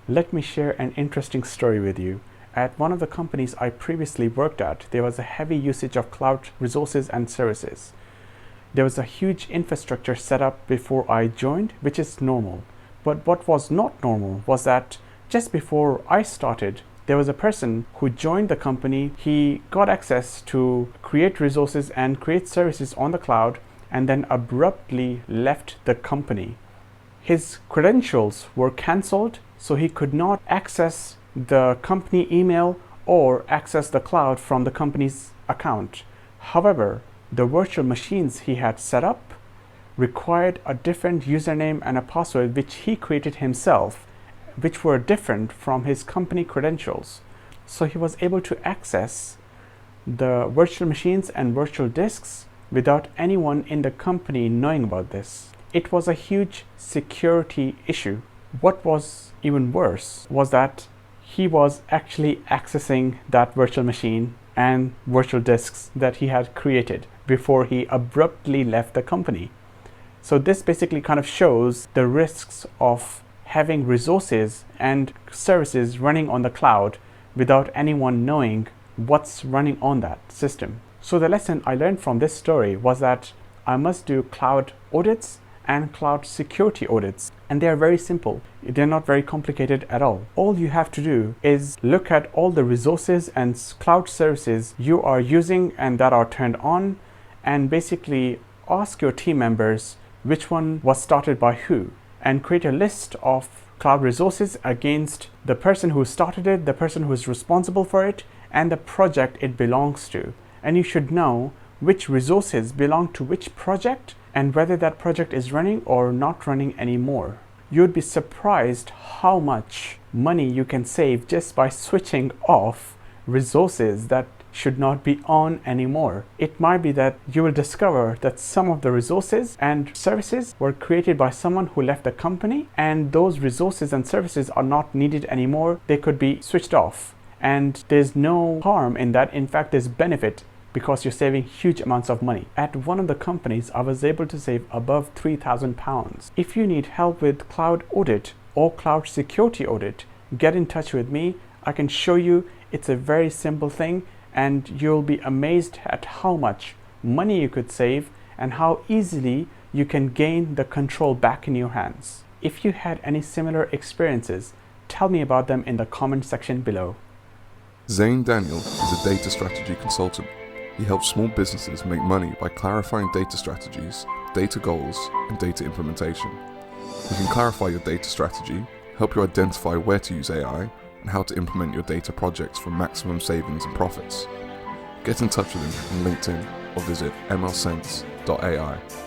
Let me share an interesting story with you. At one of the companies I previously worked at, there was a heavy usage of cloud resources and services. There was a huge infrastructure set up before I joined, which is normal. But what was not normal was that just before I started, there was a person who joined the company. He got access to create resources and create services on the cloud and then abruptly left the company. His credentials were cancelled, so he could not access the company email or access the cloud from the company's account. However, the virtual machines he had set up required a different username and a password which he created himself, which were different from his company credentials. So he was able to access the virtual machines and virtual disks without anyone in the company knowing about this. It was a huge security issue. What was even worse was that he was actually accessing that virtual machine and virtual disks that he had created before he abruptly left the company. So this basically kind of shows the risks of having resources and services running on the cloud without anyone knowing what's running on that system. So the lesson I learned from this story was that I must do cloud audits and cloud security audits, and they are very simple. They're not very complicated at all. All you have to do is look at all the resources and cloud services you are using and that are turned on, and basically ask your team members which one was started by who, and create a list of cloud resources against the person who started it, the person who is responsible for it, and the project it belongs to. And you should know which resources belong to which project and whether that project is running or not running anymore. You'd be surprised how much money you can save just by switching off resources that should not be on anymore. It might be that you will discover that some of the resources and services were created by someone who left the company, and those resources and services are not needed anymore. They could be switched off, and there's no harm in that. In fact, there's benefit because you're saving huge amounts of money. At one of the companies, I was able to save above £3,000. If you need help with cloud audit or cloud security audit, get in touch with me. I can show you. It's a very simple thing, and you'll be amazed at how much money you could save and how easily you can gain the control back in your hands. If you had any similar experiences, tell me about them in the comment section below. Zane Daniel is a data strategy consultant. He helps small businesses make money by clarifying data strategies, data goals, and data implementation. He can clarify your data strategy, help you identify where to use AI, and how to implement your data projects for maximum savings and profits. Get in touch with him on LinkedIn or visit mlsense.ai.